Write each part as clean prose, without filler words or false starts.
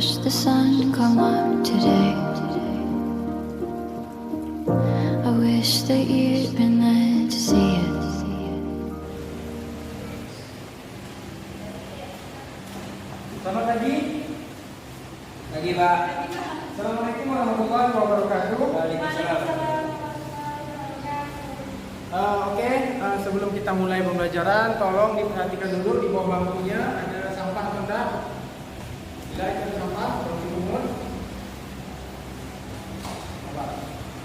watched the sun come up today. I wish that you'd been there to see it. Selamat pagi. Pagi, Pak. Assalamualaikum warahmatullahi wabarakatuh. Waalaikumsalam. Oke, sebelum kita mulai pembelajaran, tolong diperhatikan dulu di bawah bangkunya ada sampah atau enggak? Bila itu ada sampah, tolong dipungut.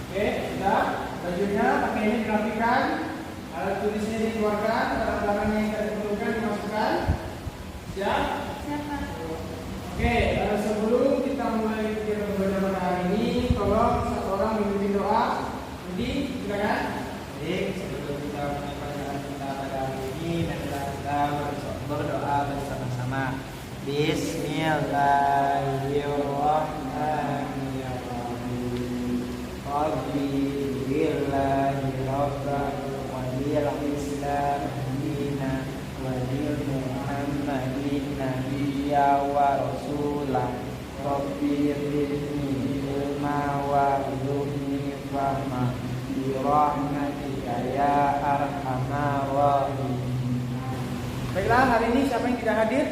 Oke, sudah. Bajunya pakai ini dirapikan, alat tulisnya dikeluarkan, barang-barangnya yang tidak diperlukan dimasukkan. Siap? Oke, sebelum kita mulai kegiatan pembelajaran hari ini, tolong satu orang memimpin doa. Jadi, silakan. Jadi sebelum kita mulai pelajaran kita pada hari ini, marilah kita berdoa bersama-sama. Bismillahirrahmanirrahim. Rabbi billahi rabban wa lil islam dina wa lil muhammadin nabiyya wa rasulah. Rabbi zidni ilma wa rzuqni fahma bi rahmatika ya arhamar rahimin. Baiklah, hari ini siapa yang tidak hadir?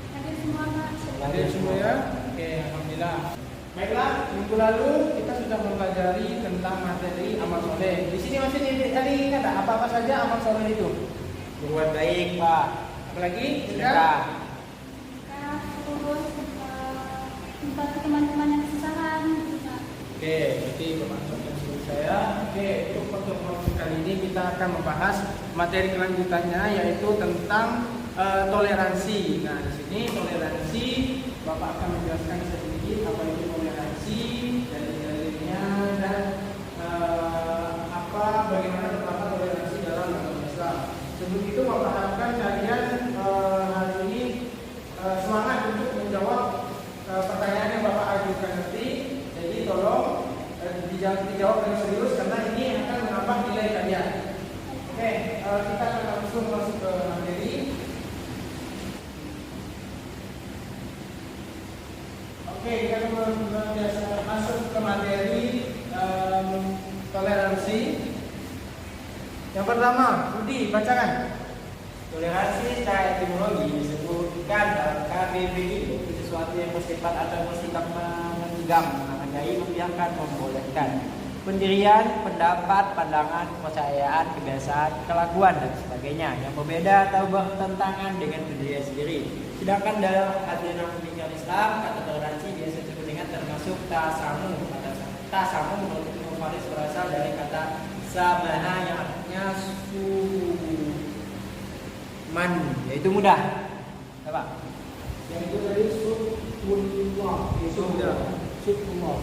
Hadir semua, Pak. Hadir semua ya? Oke, alhamdulillah. Baiklah, minggu lalu kita sudah mempelajari tentang materi amal soleh. Di sini masih tadi ingat tak apa-apa saja amal soleh itu? Berbuat baik, Pak. Apalagi? Sedekah. Terus membantu teman-teman yang kesusahan. Oke, jadi bermaksud seperti saya. Oke, untuk pertemuan kali ini kita akan membahas materi kelanjutannya, yaitu tentang toleransi. Nah, di sini toleransi, Bapak akan menjelaskan sedikit apa itu toleransi, dalil-dalilnya, dan bagaimana terdapat toleransi dalam agama Islam. Sebelum itu, Bapak harapkan kalian hari ini semangat untuk menjawab pertanyaan yang Bapak ajukan nanti. Jadi tolong dijawab dengan serius karena ini akan menambah nilai kalian. Oke, kita akan langsung masuk ke materi. Oke, kita akan masuk ke materi toleransi. Yang pertama, Budi, bacakan. Toleransi secara etimologi disebutkan dalam KBBI itu sesuatu yang bersifat atau bersikap menggam, menghargai, membiarkan, membolehkan. Pendirian, pendapat, pandangan, kepercayaan, kebiasaan, kelakuan dan sebagainya yang berbeda atau bertentangan dengan pendirian sendiri. Sedangkan dalam ajaran pemikiran Islam, kata toleransi biasa disebut dengan termasuk tasamu. Kata tasamu menurut Ibnu Faris berasal dari kata samaha yang artinya suman, yaitu mudah. Apa? Yang itu dari subhanallah, subhanallah.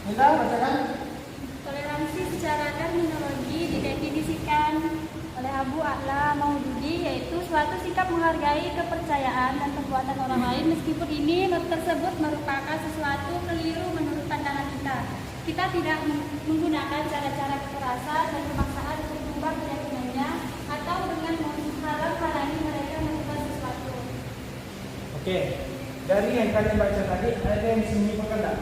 Kita bacakan. Toleransi secara terminologi didefinisikan oleh Abu A'la Maududi, yaitu suatu sikap menghargai kepercayaan dan perbuatan orang lain meskipun ini tersebut merupakan sesuatu keliru menurut pandangan kita. Kita tidak menggunakan cara-cara kekerasan dan pemaksaan untuk mengubah keyakinannya atau dengan menghalang-halangi mereka melakukan sesuatu. Oke, dari yang kalian baca tadi ada yang menyimpulkan tak?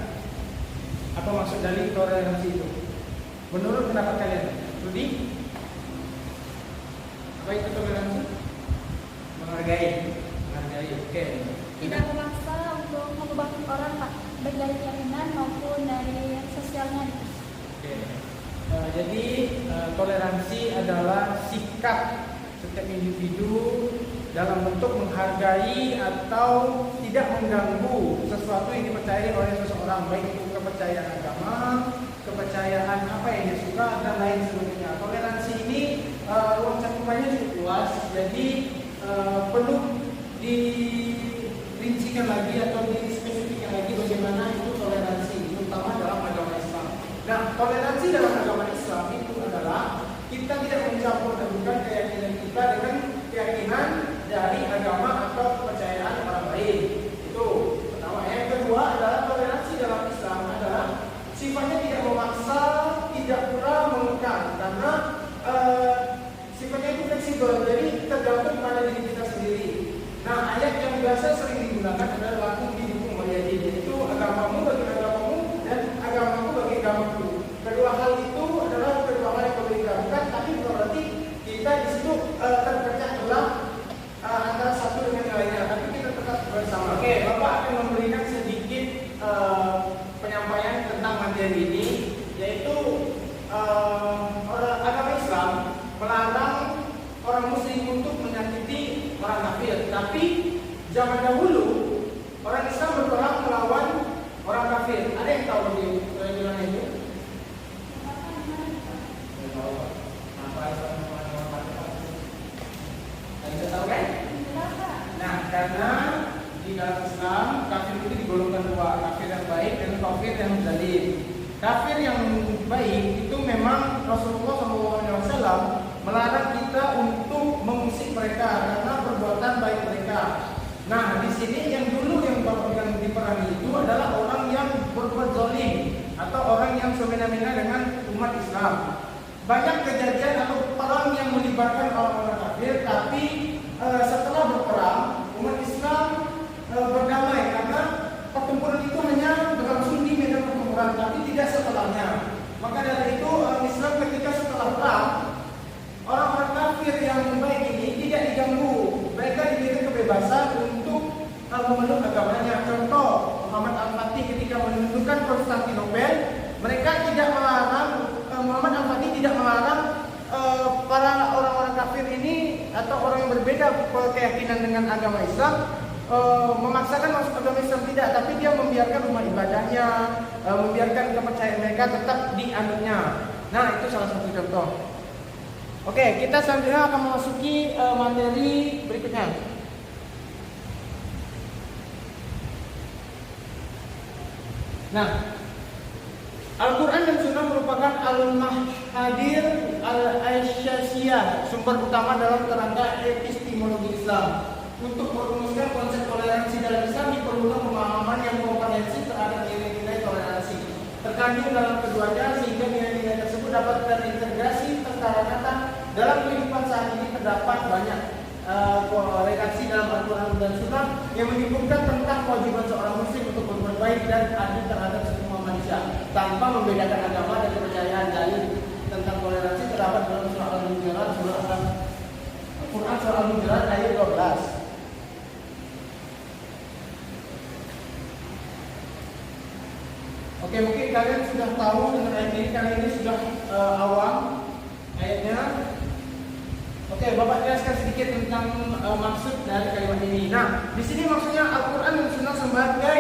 Apa maksud dari toleransi itu? Menurut pendapat kalian, Rudi? Apa itu toleransi? Menghargai. Oke. Tidak memaksa untuk mengubah orang, Pak, baik dari keyakinan maupun dari sosialnya. Oke. Jadi toleransi adalah sikap setiap individu dalam bentuk menghargai atau tidak mengganggu sesuatu yang dipercayai oleh seseorang, baik itu kepercayaan agama, kepercayaan apa yang dia suka, dan lain sebagainya. Toleransi ini ruang cakupannya cukup luas, jadi perlu dirincikan lagi atau dispesifikkan lagi bagaimana itu toleransi, terutama dalam agama Islam. Nah, toleransi dalam agama Islam itu adalah kita tidak mencampur adukan keyakinan kita dengan keyakinan dari agama atau kepercayaan orang lain. Itu pertama. Yang kedua adalah toleransi dalam Islam adalah sifatnya tidak memaksa, tidak pula mengekang, karena sifatnya itu fleksibel, jadi tergantung pada diri kita sendiri. Nah, ayat yang biasa sering digunakan adalah lakum dinukum orang kafir. Tapi zaman dahulu orang Islam berperang melawan orang kafir. Ada yang tahu di gimana itu? Ada tahu kan? Nah, karena di dalam Islam kafir itu digolongkan dua, kafir yang baik dan kafir yang zalim. Kafir yang baik itu memang Rasulullah SAW melarang kita untuk mengusik mereka karena perbuatan baik mereka. Nah, di sini yang dulu yang diperangi itu adalah orang yang berbuat zalim atau orang yang semena-mena dengan umat Islam. Banyak kejadian atau perang yang melibatkan orang-orang kafir, tapi setelah berperang umat Islam berdamai karena pertempuran itu hanya berlangsung di medan pertempuran, tapi tidak setelahnya. Maka dari itu Islam ketika setelah perang, orang-orang kafir yang baik ini tidak diganggu. Mereka diberi kebebasan untuk memeluk agamanya. Contoh, Muhammad Al-Fatih ketika menentukan Konstantinopel, mereka tidak melarang, Muhammad Al-Fatih tidak melarang para orang-orang kafir ini atau orang yang berbeda keyakinan dengan agama Islam memaksakan masuk agama Islam, tidak, tapi dia membiarkan rumah ibadahnya, membiarkan kepercayaan mereka tetap dianutnya. Nah, itu salah satu contoh. Oke, kita selanjutnya akan memasuki materi berikutnya. Nah, Al-Quran dan Sunnah merupakan al-mahhadir al-asyasiyah, sumber utama dalam kerangka epistemologi Islam. Untuk merumuskan konsep toleransi dalam Islam diperlukan pemahaman yang komprehensif terhadap nilai-nilai toleransi terkandung dalam keduanya, sehingga nilai-nilai tersebut dapat terintegrasi secara nyata dalam kehidupan saat ini. Terdapat banyak redaksi dalam Al-Quran dan Sunnah yang menyebutkan tentang kewajiban seorang muslim untuk berbuat baik dan adil terhadap semua manusia tanpa membedakan agama dan kepercayaan. Dalil tentang toleransi terdapat dalam surah Al-Hujurat, Al-Quran surah Al-Hujurat ayat 12. Oke, mungkin kalian sudah tahu dengan ayat ini, kalian ini sudah awam ayatnya. Oke, Bapak jelaskan sedikit tentang maksud dari kalimat ini. Nah, di sini maksudnya Al-Quran dan Sunnah sebagai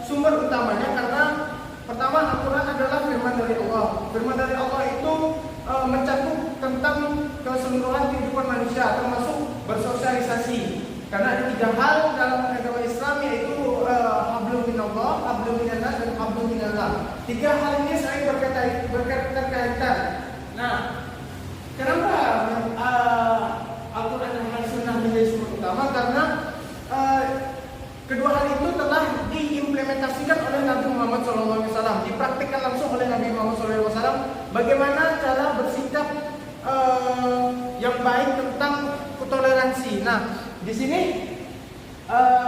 sumber utamanya karena pertama Al-Quran adalah firman dari Allah. Firman dari Allah itu mencakup tentang keseluruhan kehidupan manusia, termasuk bersosialisasi. Karena ada tiga hal dalam agama Islam, yaitu hablum minallah, hablum minannas, dan hablum minallah. Tiga hal ini saling berkaitan. Nah, kenapa Al-Quran dan Sunnah menjadi sumber utama? Karena kedua hal itu telah diimplementasikan oleh Nabi Muhammad SAW, dipraktikkan langsung oleh Nabi Muhammad SAW. Bagaimana cara bersikap yang baik tentang toleransi. Nah, di sini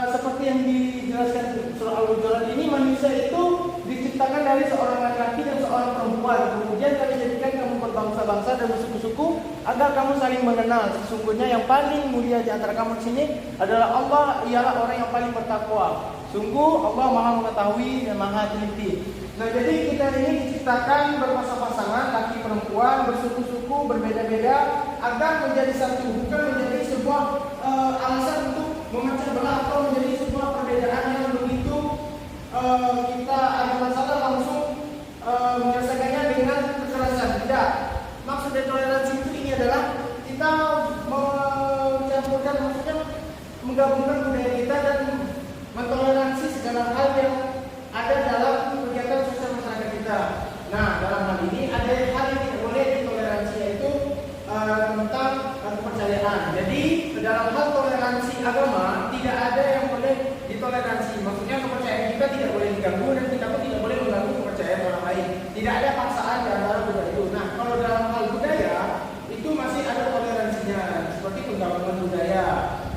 seperti yang dijelaskan surah Al-Hujurat ini, manusia itu diciptakan dari seorang laki-laki dan seorang perempuan. Kemudian kami jadikan kamu berbangsa-bangsa dan bersuku-suku agar kamu saling mengenal. Sesungguhnya yang paling mulia di antara kamu di sini adalah Allah, ialah orang yang paling bertakwa. Sungguh Allah Maha mengetahui dan Maha teliti. Nah, jadi kita ini diciptakan berpasang-pasangan, laki perempuan, bersuku-suku, berbeda-beda, agar menjadi satu, bukan menjadi sebuah alasan untuk memecah belah atau menjadi sebuah perbedaan yang begitu kita ada masalah langsung menyelesaikannya dengan kekerasan. Tidak. Maksud dari toleransi itu ini adalah kita mencampurkan, maksudnya menggabungkan budaya kita dan mentoleransi segala hal yang ada dalam kegiatan sosial masyarakat kita. Nah, dalam hal ini ada hal yang tidak boleh ditoleransi, yaitu tentang kepercayaan. Jadi dalam hal toleransi agama tidak ada yang boleh ditoleransi. Maksudnya kepercayaan kita tidak boleh diganggu dan kita pun tidak boleh mengganggu kepercayaan orang lain. Tidak ada paksaan di antara budaya itu. Nah, kalau dalam hal budaya itu masih ada toleransinya, seperti penggabungan budaya.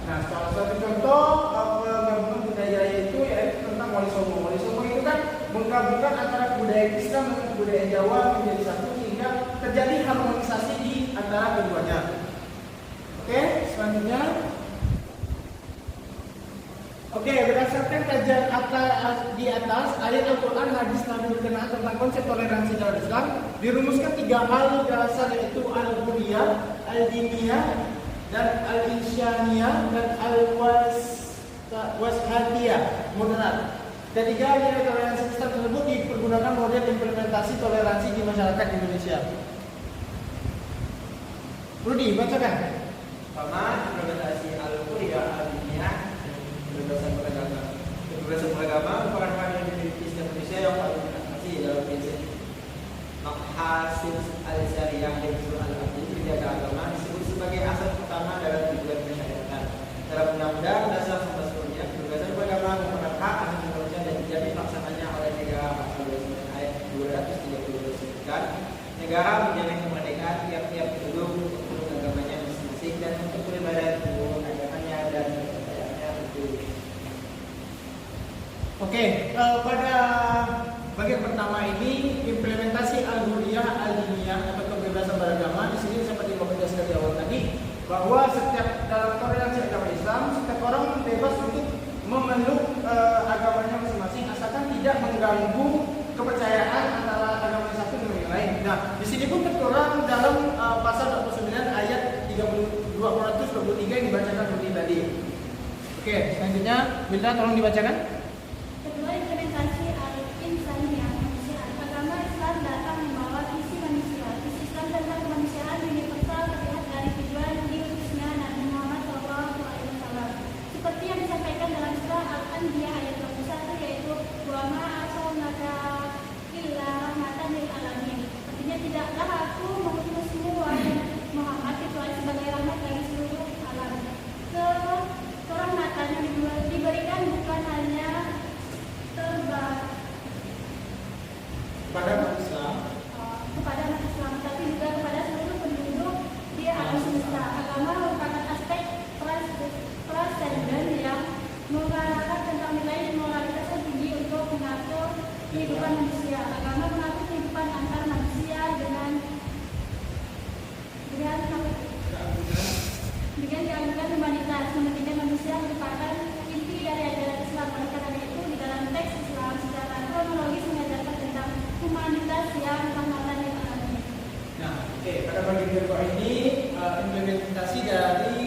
Nah, salah satu contoh penggabungan budaya itu yaitu tentang Wali Songo. Wali Songo itu kan menggabungkan antara budaya Islam dengan budaya Jawa menjadi satu, sehingga terjadi harmonisasi di antara keduanya. Oke, selanjutnya. Oke, berdasarkan kajian di atas, ayat Al-Quran, hadis Nabi berkenaan tentang konsep toleransi dalam Islam dirumuskan tiga hal dasar, yaitu al-huriyah, al-diniyah, dan al-insyaniyah dan al-washatiyah moderat. Ketiga nilai toleransi Islam tersebut dipergunakan model implementasi toleransi di masyarakat Indonesia. Rudi, bacakan. Pertama, implementasi al-Qur'an al-Diniyah kebebasan beragama. Kebebasan beragama merupakan hak yang dimiliki setiap manusia yang paling dibatasi dalam prinsip maqasid al-syariah dan usul al-adil. Menjaga agama disebut sebagai asas utama dalam tujuan masyarakat. Dalam Undang-Undang Dasar 1945, kebebasan beragama merupakan hak asasi manusia dan dijamin pelaksananya oleh negara. Pasal 29 ayat 230 disebutkan, negara menjamin kemerdekaan tiap-tiap penduduk untuk agamanya masing-masing dan untuk beribadah menurut agamanya dan kepercayaannya itu. Oke, pada bagian pertama ini implementasi al-hurriyah al-diniyah atau kebebasan beragama. Di sini seperti Bapak jelaskan di awal tadi bahwa setiap dalam toleransi agama Islam setiap orang bebas untuk memeluk agamanya masing-masing asalkan tidak mengganggu kepercayaan antara agama satu dengan yang lain. Nah, di sini pun tertuang dalam pasal 29 ayat 223 yang dibacakan seperti tadi. Oke, selanjutnya Bilda tolong dibacakan. Kedua, implementasi al-insaniyah kemanusiaan. Agama Islam datang membawa visi manusia. Visi Islam tentang kemanusiaan universal terlihat dari tujuan diutusnya Nabi Muhammad SAW. Seperti yang disampaikan dalam surah Al-Anbiya ayat 21, yaitu wa ma arsalnaka illa rahmatan lil alamin. Artinya tidaklah aku mengutusmu wahai Muhammad kecuali sebagai rahmat bagi seluruh alam. Kerahmatan yang diberikan bukan hanya Kepada umat Islam, kepada umat Islam, tapi juga kepada seluruh penduduk di alam semesta. Agama merupakan aspek transenden yang mengarahkan tentang nilai dan moralitas yang tinggi untuk mengatur kehidupan manusia. Agama mengatur kehidupan antar manusia dengan keagungan humanitas. Kepentingan manusia merupakan inti dari ajaran Islam. Oleh karena itu, di dalam teks Islam secara kronologis mengajarkan tentang humanitas yang rahmatan lil alamin. nah, oke, pada bagian kedua ini implementasi dari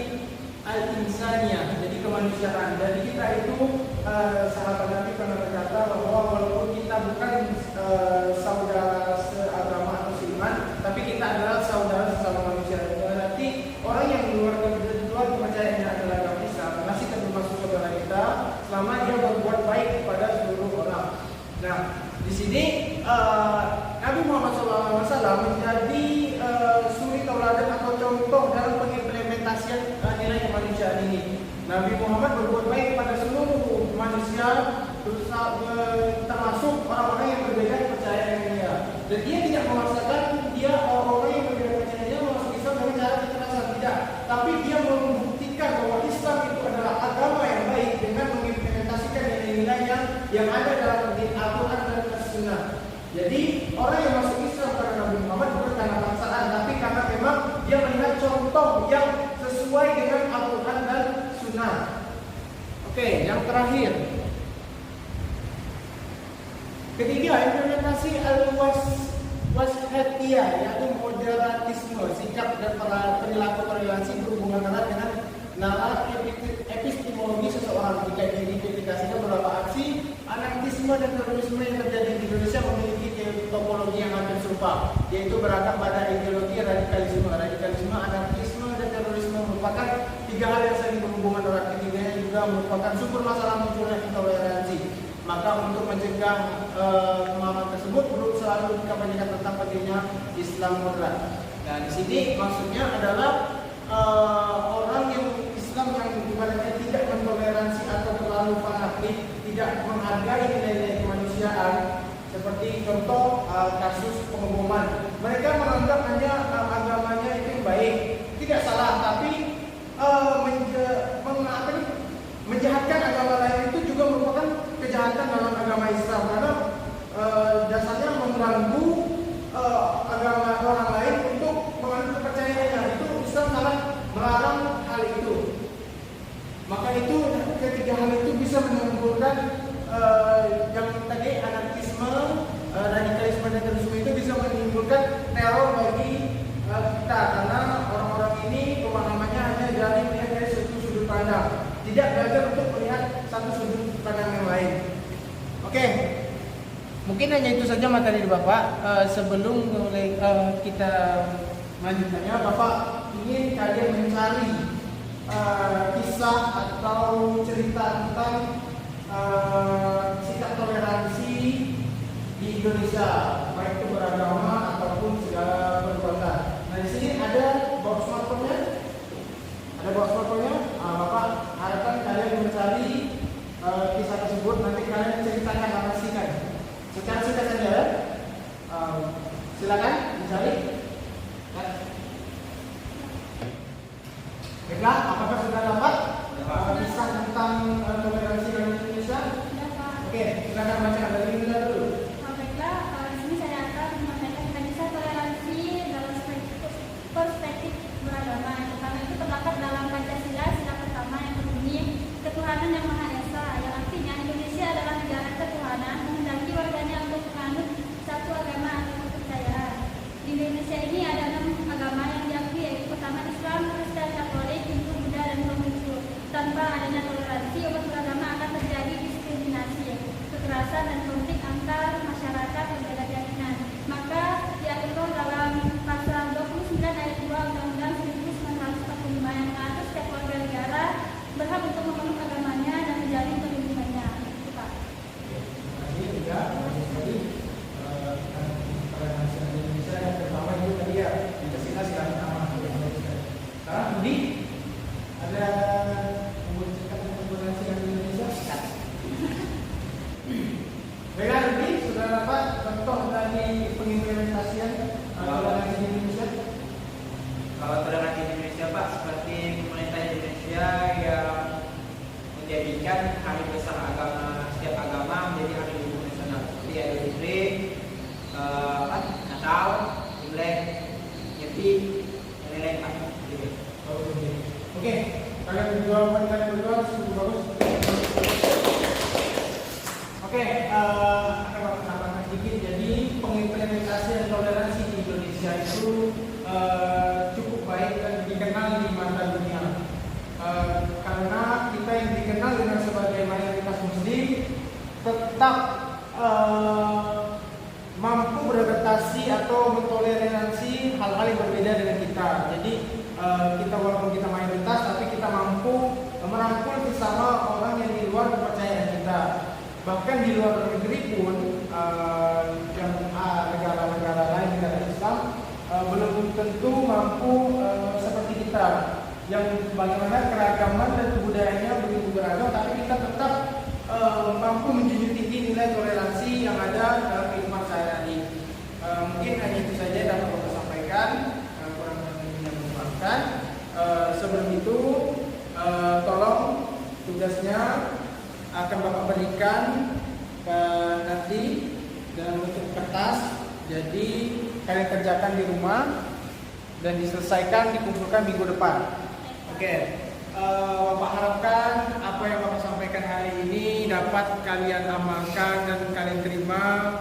al-insaniyah, jadi kemanusiaan. Jadi kita itu sahabat Nabi pernah berkata bahwa walaupun kita bukan saudara seagama atau seiman, tapi kita adalah saudara sesama manusia. Berarti orang yang mengeluarkan kepercayaannya adalah agama Islam masih termasuk saudara kita selama dia berbuat baik kepada seluruh orang. Nah, di sini Nabi Muhammad SAW menjadi suri tauladan atau contoh dalam pengimplementasian nilai kemanusiaan ini. Nabi Muhammad berbuat baik kepada seluruh manusia, termasuk orang-orang yang berbeda kepercayaan dia. Dan dia tidak memaksakan orang yang berbeda kepercayaan masuk Islam dengan cara kekerasan, tidak. Tapi dia membuktikan bahwa Islam itu adalah agama yang baik dengan mengimplementasikan nilai-nilai yang ada dalam Al-Quran dan As-Sunnah. Jadi orang yang masuk Islam karena Nabi Muhammad bukan karena paksaan, tapi karena memang dia melihat contoh yang sesuai dengan Al-Quran dan Sunnah. Oke, yang terakhir. Ketiga, implementasi al-washatiyah, yaitu moderatisme, sikap dan perilaku toleransi berhubungan erat dengan nalar epistemologi seseorang. Jika diidentifikasikan beberapa aksi anarkisme dan terorisme yang terjadi di Indonesia memiliki topologi yang hampir serupa, yaitu beragam pada ideologi radikalisme. Radikalisme, anarkisme, dan terorisme merupakan tiga hal yang saling berhubungan erat. Ketiganya juga merupakan sumber masalah munculnya intoleransi. Maka untuk mencegah pemahaman tersebut perlu selalu dikabarkan tentang pentingnya Islam moderat. Nah, di sini maksudnya adalah orang yang Islam yang ibaratnya tidak mentoleransi atau terlalu fanatik, tidak menghargai nilai-nilai kemanusiaan, seperti contoh kasus pengeboman. Mereka menganggap hanya agamanya itu yang baik, tidak salah, tapi menjahatkan agama lain itu juga merupakan kejahatan dalam agama Islam, karena dasarnya mengganggu agama orang lain untuk menganut kepercayaannya. Itu Islam sangat melarang hal itu. Maka itu ketiga hal itu bisa menimbulkan yang tadi anarkisme, radikalisme dan terorisme itu bisa menimbulkan teror bagi kita, karena orang-orang ini pemahamannya hanya memandang, tidak belajar untuk melihat satu sudut pandang yang lain. Oke, mungkin hanya itu saja materi Bapak. Sebelum mulai kita lanjutkannya, Bapak ingin kalian mencari kisah atau cerita tentang sikap toleransi di Indonesia, baik itu beragama ataupun segala perbuatan. Nah, di sini ada box smartphone-nya. Ada box smartphone-nya. Bapak harapkan kalian mencari kisah tersebut. Nanti kalian ceritakan, narasikan secara singkat saja. Silakan dicari. Baiklah, apakah sudah dapat kisah tentang toleransi di Indonesia? Oke, silakan baca dari Linda dulu. Baiklah, di sini saya akan menyampaikan tentang kisah toleransi dalam perspektif beragama. Yang pertama itu terdapat dalam Pancasila, sila pertama yang berbunyi ketuhanan yang Maha Esa, yang artinya Indonesia adalah negara ketuhanan, menghendaki warganya untuk menganut satu agama atau kepercayaan. Di Indonesia ini ada 6 agama yang diakui, yaitu pertama Islam, Kristen, Katolik, Hindu, Buddha, dan Konghucu. Tanpa adanya toleransi, umat beragama akan terjadi diskriminasi, kekerasan, dan konflik antar masyarakat berbeda keyakinan. Maka diatur dalam pasal 29 ayat 2 Undang-Undang 1945 yang mengatur setiap warga negara berhak untuk memeluk agamanya dan menjalin perlindungannya. Itu, Pak. Toleransi Indonesia yang pertama itu tadi ya, Pancasila sila pertama. Sekarang Budi, ada mengucapkan toleransi di Indonesia? Baiklah, Budi, sudah dapat contoh dari pengimplementasian toleransi di Indonesia? Kalau toleransi di Indonesia Pak, seperti pemerintah Indonesia yang menjadikan hari besar agama, setiap agama menjadi hari libur nasional seperti Idul Fitri, Natal, Imlek, Nyepi, dan lain-lain Pak. Oke, kalian berdua cukup bagus. Oke, akan Bapak tambahkan sedikit. Jadi pengimplementasian toleransi di Indonesia itu cukup baik dan dikenal di mata dunia. Karena kita yang dikenal dengan sebagai mayoritas Muslim tetap mampu beradaptasi atau mentoleransi hal-hal yang berbeda dengan kita. Jadi kita walaupun kita mayoritas, tapi kita mampu merangkul sesama orang yang di luar kepercayaan kita. Bahkan di luar negeri pun, yang negara-negara lain, negara Islam, belum tentu mampu seperti kita. Yang bagaimana keragaman dan kebudayaannya begitu beragam, tapi kita tetap mampu menjunjung tinggi nilai toleransi yang ada dalam kehidupan sehari-hari. Mungkin hanya itu saja yang dapat Bapak sampaikan. Kurang lebihnya memaafkan. Sebelum itu, tolong tugasnya akan Bapak berikan nanti dalam bentuk kertas. Jadi kalian kerjakan di rumah dan diselesaikan, dikumpulkan minggu depan. Oke. Bapak harapkan apa yang Bapak sampaikan hari ini dapat kalian amalkan dan kalian terima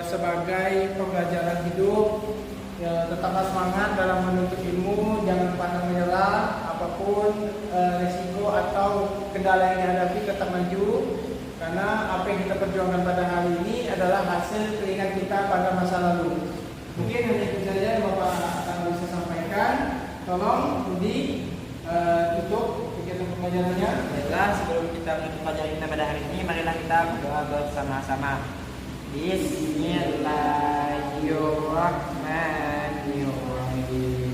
sebagai pembelajaran hidup. Tetaplah semangat dalam menuntut ilmu, jangan pantang menyerah apapun risiko atau kendala yang dihadapi, tetap maju. Karena apa yang kita perjuangkan pada hari ini adalah hasil keringat kita pada masa lalu. Mungkin hanya itu saja yang Bapak akan bisa sampaikan. Tolong Budi tutup kegiatan pembelajarannya. Baiklah, sebelum kita menutup pelajaran kita pada hari ini, marilah kita berdoa bersama-sama. Bismillahirrahmanirrahim.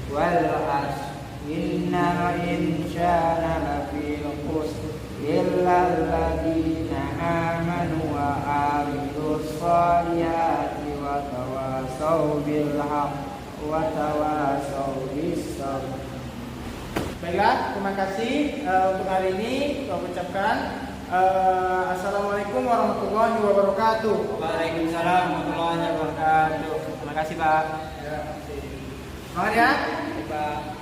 Wal 'ashr innal insana lafi khusr illa alladziina aamanu wa 'amilus shalihati wa tawassaw bil haqq wa tawassaw bis sabr. Baiklah, terima kasih untuk hari ini. Saya ucapkan Assalamualaikum warahmatullahi wabarakatuh. Waalaikumsalam warahmatullahi wabarakatuh. Terima kasih Pak. Ya, semangat ya. Pak.